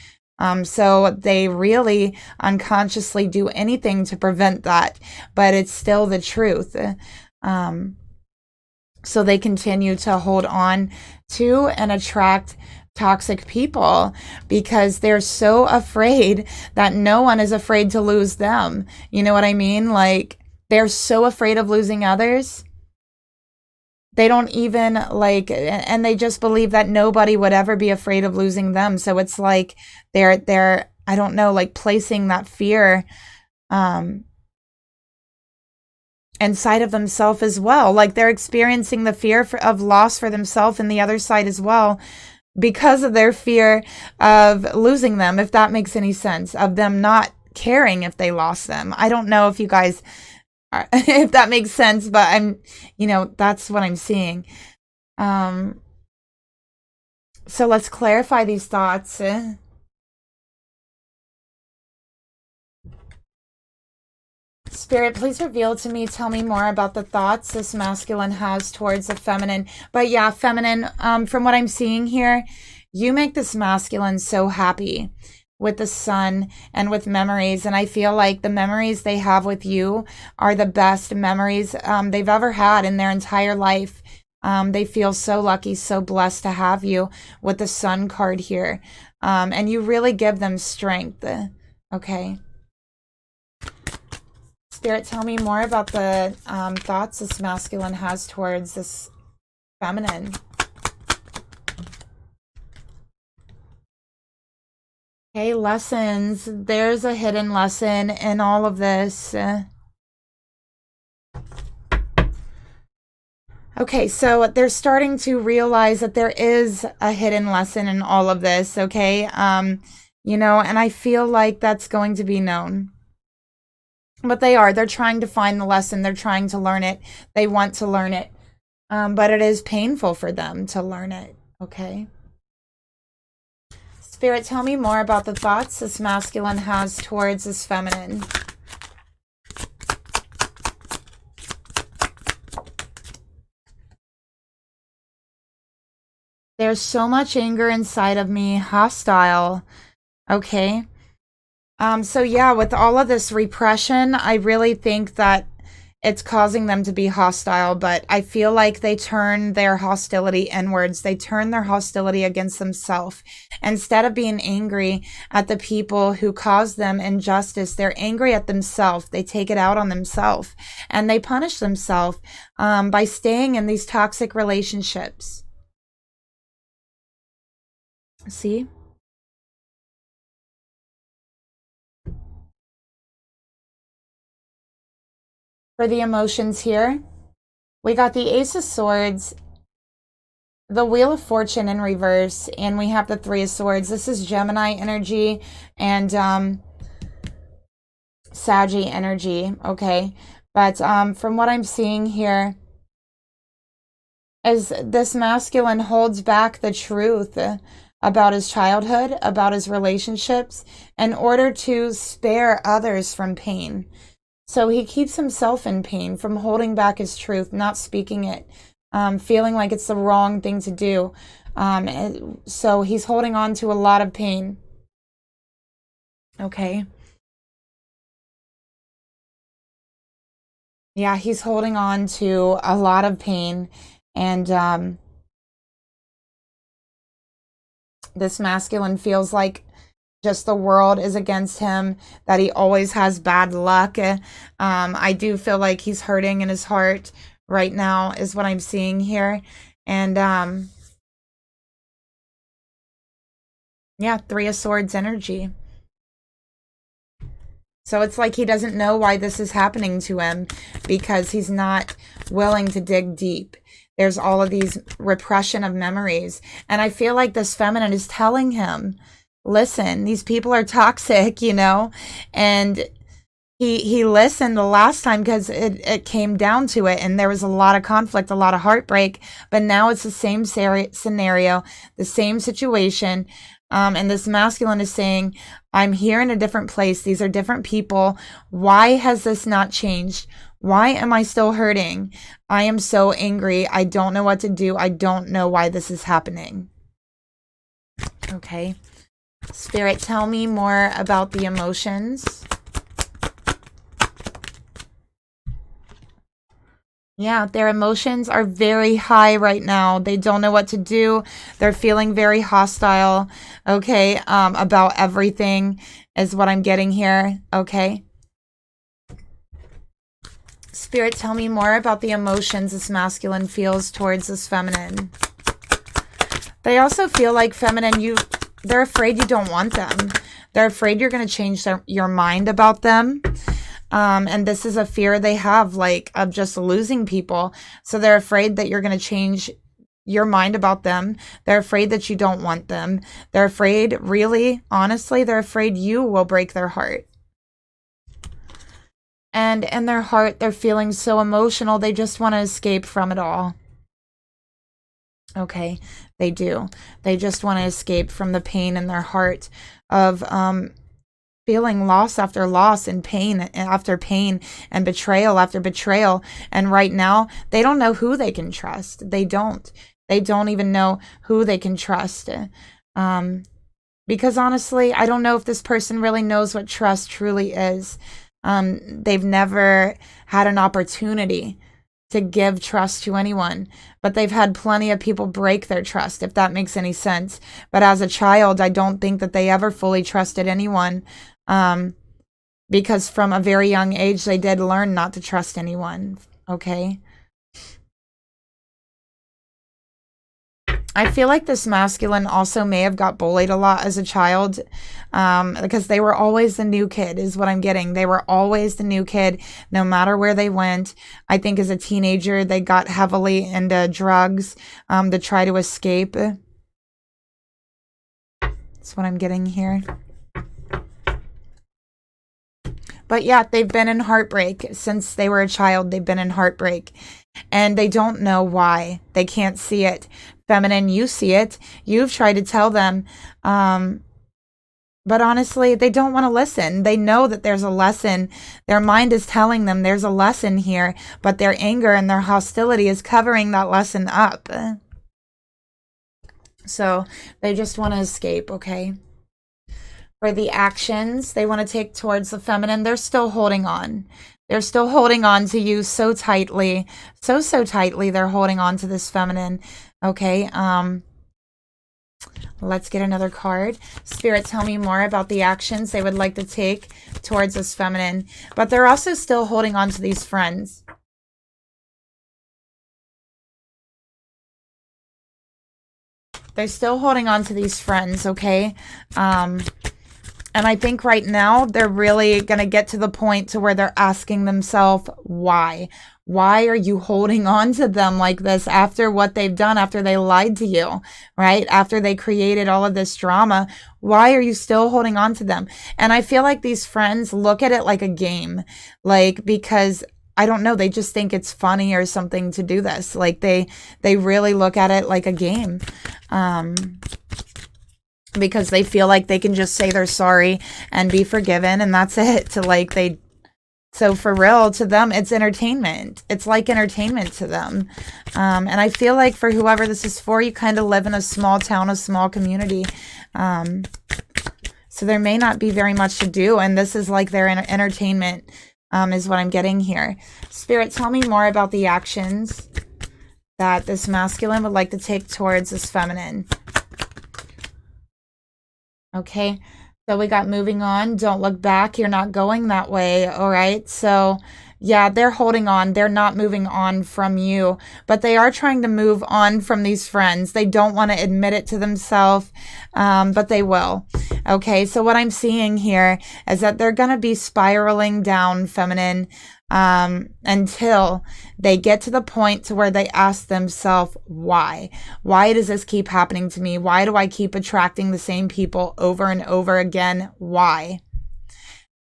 So they really unconsciously do anything to prevent that, but it's still the truth. So they continue to hold on to and attract toxic people because they're so afraid that no one is afraid to lose them. You know what I mean? Like, they're so afraid of losing others. They don't even like, and they just believe that nobody would ever be afraid of losing them. So it's like they're I don't know, like placing that fear inside of themselves as well. Like they're experiencing the fear of loss for themselves and the other side as well, because of their fear of losing them, if that makes any sense, of them not caring if they lost them. I don't know if you guys, if that makes sense, but I'm, you know, that's what I'm seeing. So let's clarify these thoughts. Spirit, please reveal to me, tell me more about the thoughts this masculine has towards the feminine. But yeah, feminine, from what I'm seeing here, you make this masculine so happy with the sun and with memories. And I feel like the memories they have with you are the best memories they've ever had in their entire life. They feel so lucky, so blessed to have you with the sun card here. And you really give them strength. Okay. Spirit, tell me more about the thoughts this masculine has towards this feminine. Okay, lessons. There's a hidden lesson in all of this. Okay, so they're starting to realize that there is a hidden lesson in all of this, okay? You know, and I feel like that's going to be known. But they're trying to find the lesson. They're trying to learn it. They want to learn it. But it is painful for them to learn it, okay? Spirit, tell me more about the thoughts this masculine has towards this feminine. There's so much anger inside of me, hostile, okay? So yeah, with all of this repression, I really think that it's causing them to be hostile, but I feel like they turn their hostility inwards. They turn their hostility against themselves. Instead of being angry at the people who caused them injustice, they're angry at themselves. They take it out on themselves, and they punish themselves by staying in these toxic relationships. See? For the emotions here, we got the Ace of Swords, the Wheel of Fortune in reverse, and we have the Three of Swords. This is Gemini energy and Saggy energy, okay? But from what I'm seeing here, is this masculine holds back the truth about his childhood, about his relationships, in order to spare others from pain. So he keeps himself in pain from holding back his truth, not speaking it, feeling like it's the wrong thing to do. So he's holding on to a lot of pain. Okay. Yeah, he's holding on to a lot of pain. And this masculine feels like just the world is against him, that he always has bad luck. I do feel like he's hurting in his heart right now is what I'm seeing here. And yeah, Three of Swords energy. So it's like he doesn't know why this is happening to him because he's not willing to dig deep. There's all of these repression of memories. And I feel like this feminine is telling him, listen, these people are toxic, you know, and he listened the last time because it came down to it, and there was a lot of conflict, a lot of heartbreak, but now it's the same scenario, the same situation, and this masculine is saying, I'm here in a different place, these are different people, why has this not changed? Why am I still hurting? I am so angry, I don't know what to do, I don't know why this is happening. Okay. Spirit, tell me more about the emotions. Yeah, their emotions are very high right now. They don't know what to do. They're feeling very hostile, okay, about everything is what I'm getting here, okay? Spirit, tell me more about the emotions this masculine feels towards this feminine. They also feel like feminine, they're afraid you don't want them. They're afraid you're going to change your mind about them. And this is a fear they have, like, of just losing people. So they're afraid that you're going to change your mind about them. They're afraid that you don't want them. They're afraid, really, honestly, they're afraid you will break their heart. And in their heart, they're feeling so emotional, they just want to escape from it all. Okay, they do. They just want to escape from the pain in their heart of feeling loss after loss and pain after pain and betrayal after betrayal. And right now, they don't know who they can trust. They don't. They don't even know who they can trust. Because honestly, I don't know if this person really knows what trust truly is. They've never had an opportunity to give trust to anyone, but they've had plenty of people break their trust, if that makes any sense. But as a child, I don't think that they ever fully trusted anyone, because from a very young age, they did learn not to trust anyone, okay? I feel like this masculine also may have got bullied a lot as a child, because they were always the new kid is what I'm getting. They were always the new kid, no matter where they went. I think as a teenager, they got heavily into drugs to try to escape. That's what I'm getting here. But yeah, they've been in heartbreak since they were a child. They've been in heartbreak. and they don't know why. They can't see it. Feminine, you see it. You've tried to tell them, but honestly, they don't want to listen. They know that there's a lesson. Their mind is telling them there's a lesson here, but their anger and their hostility is covering that lesson up. So they just want to escape, okay? For the actions they want to take towards the feminine, they're still holding on. They're still holding on to you so tightly. So tightly they're holding on to this feminine, okay? Let's get another card. Spirit, tell me more about the actions they would like to take towards this feminine. But they're also still holding on to these friends. They're still holding on to these friends, okay? And I think right now they're really going to get to the point to where they're asking themselves, why? Why are you holding on to them like this after what they've done, after they lied to you, right? After they created all of this drama, why are you still holding on to them? And I feel like these friends look at it like a game, like, because I don't know, they just think it's funny or something to do this. Like they really look at it like a game. Because they feel like they can just say they're sorry and be forgiven, and that's it. So for real, to them, it's entertainment. It's like entertainment to them. And I feel like for whoever this is for, you kind of live in a small town, a small community. So there may not be very much to do, and this is like their entertainment, is what I'm getting here. Spirit, tell me more about the actions that this masculine would like to take towards this feminine. Okay, so we got moving on. Don't look back. You're not going that way. All right. So yeah, they're holding on. They're not moving on from you, but they are trying to move on from these friends. They don't want to admit it to themselves, but they will. Okay. So what I'm seeing here is that they're going to be spiraling down, feminine, until they get to the point to where they ask themselves, why does this keep happening to me? Why do I keep attracting the same people over and over again? Why?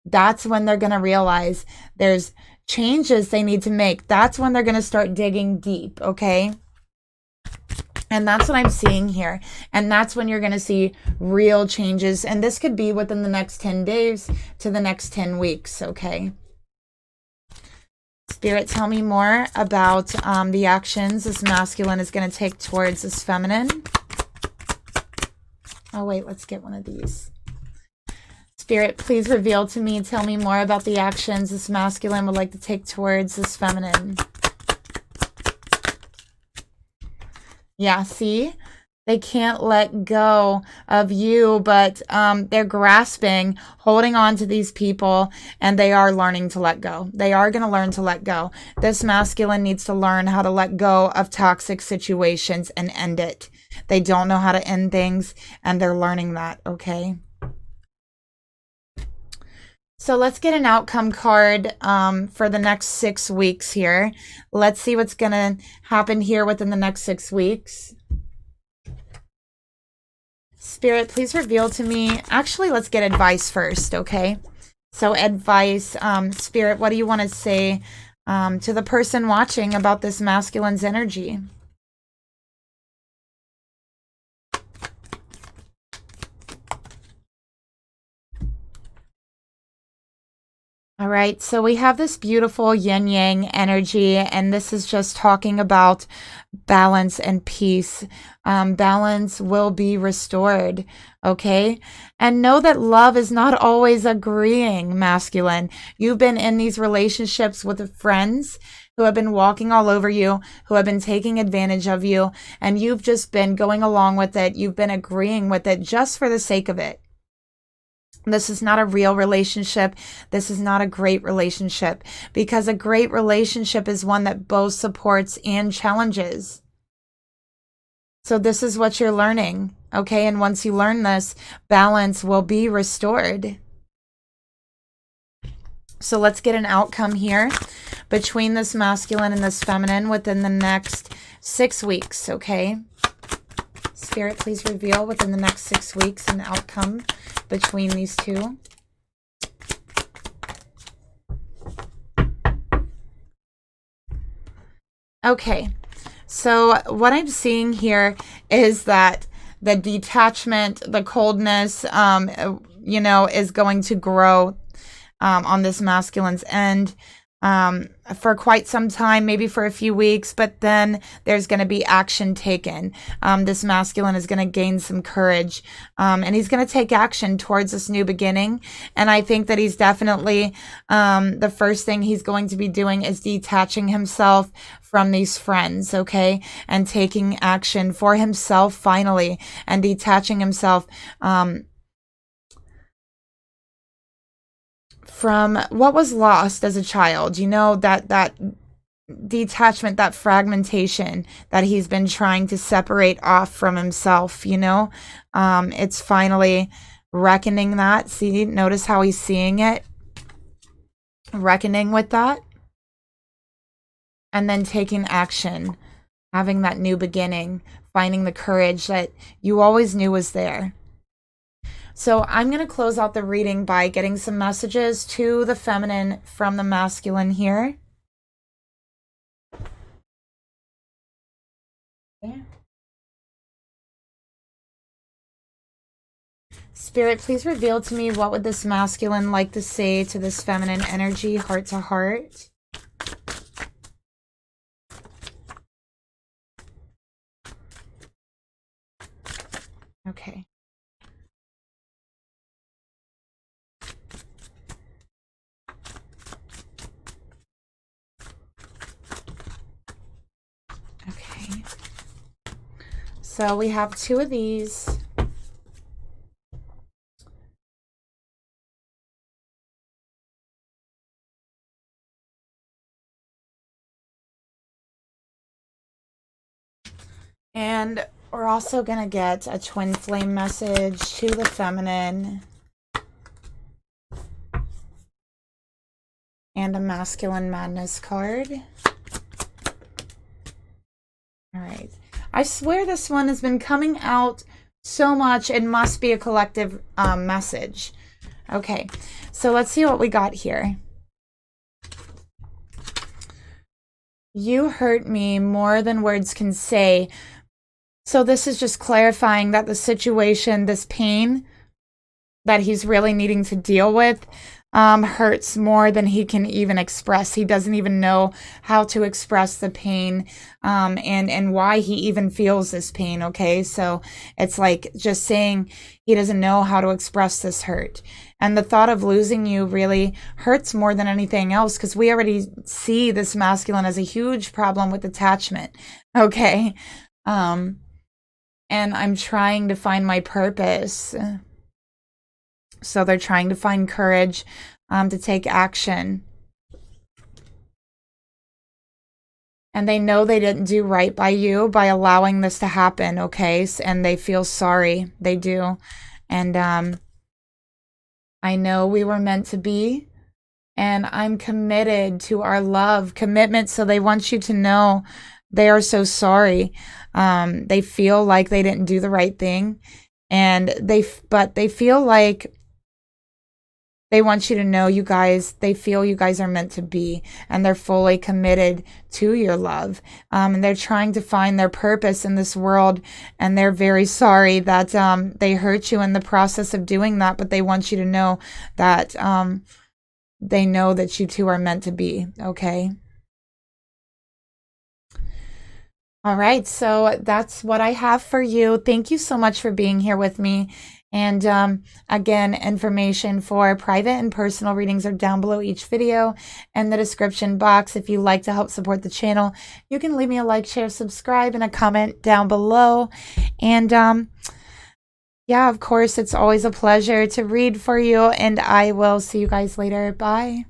That's when they're going to realize there's changes they need to make. That's when they're going to start digging deep. Okay. And that's what I'm seeing here. And that's when you're going to see real changes. And this could be within the next 10 days to the next 10 weeks. Okay. Spirit, tell me more about the actions this masculine is going to take towards this feminine. Oh, wait, let's get one of these. Spirit, please reveal to me, tell me more about the actions this masculine would like to take towards this feminine. Yeah, see? They can't let go of you, but they're grasping, holding on to these people, and they are learning to let go. They are going to learn to let go. This masculine needs to learn how to let go of toxic situations and end it. They don't know how to end things, and they're learning that, okay? So let's get an outcome card for the next 6 weeks here. Let's see what's going to happen here within the next 6 weeks. Spirit, please reveal to me. Actually, let's get advice first, okay? So advice, Spirit, what do you want to say to the person watching about this masculine's energy? All right, so we have this beautiful yin-yang energy, and this is just talking about balance and peace. Balance will be restored, okay? And know that love is not always agreeing, masculine. You've been in these relationships with friends who have been walking all over you, who have been taking advantage of you, and you've just been going along with it. You've been agreeing with it just for the sake of it. This is not a real relationship. This is not a great relationship, because a great relationship is one that both supports and challenges. So this is what you're learning, okay? And once you learn this, balance will be restored. So let's get an outcome here between this masculine and this feminine within the next 6 weeks, okay? Spirit, please reveal within the next 6 weeks an outcome between these two. Okay, so what I'm seeing here is that the detachment, the coldness, you know, is going to grow on this masculine's end for quite some time, maybe for a few weeks, but then there's going to be action taken. This masculine is going to gain some courage, and he's going to take action towards this new beginning. And I think that he's definitely, the first thing he's going to be doing is detaching himself from these friends, okay, and taking action for himself finally, and detaching himself from what was lost as a child, you know, that detachment, that fragmentation that he's been trying to separate off from himself, you know. It's finally reckoning that. See, notice how he's seeing it, reckoning with that, and then taking action, having that new beginning, finding the courage that you always knew was there. So I'm going to close out the reading by getting some messages to the feminine from the masculine here. Okay. Spirit, please reveal to me, what would this masculine like to say to this feminine energy, heart to heart? Okay. Okay. So we have two of these. And we're also going to get a twin flame message to the feminine. And a masculine madness card. All right. I swear this one has been coming out so much. It must be a collective message. Okay. So let's see what we got here. You hurt me more than words can say. So this is just clarifying that the situation, this pain that he's really needing to deal with, hurts more than he can even express. He doesn't even know how to express the pain, and why he even feels this pain, okay? So it's like just saying he doesn't know how to express this hurt. And the thought of losing you really hurts more than anything else, because we already see this masculine as a huge problem with attachment, okay? And I'm trying to find my purpose. So they're trying to find courage to take action. And they know they didn't do right by you by allowing this to happen, okay? And they feel sorry. They do. And I know we were meant to be. And I'm committed to our love, commitment. So they want you to know they are so sorry. They feel like they didn't do the right thing. And but they feel like they want you to know, you guys, they feel you guys are meant to be, and they're fully committed to your love. And they're trying to find their purpose in this world, and they're very sorry that they hurt you in the process of doing that, but they want you to know that they know that you two are meant to be, okay? All right, so that's what I have for you. Thank you so much for being here with me. And again, information for private and personal readings are down below each video and the description box. If you'd like to help support the channel, you can leave me a like, share, subscribe, and a comment down below. And yeah, of course, it's always a pleasure to read for you, and I will see you guys later. Bye.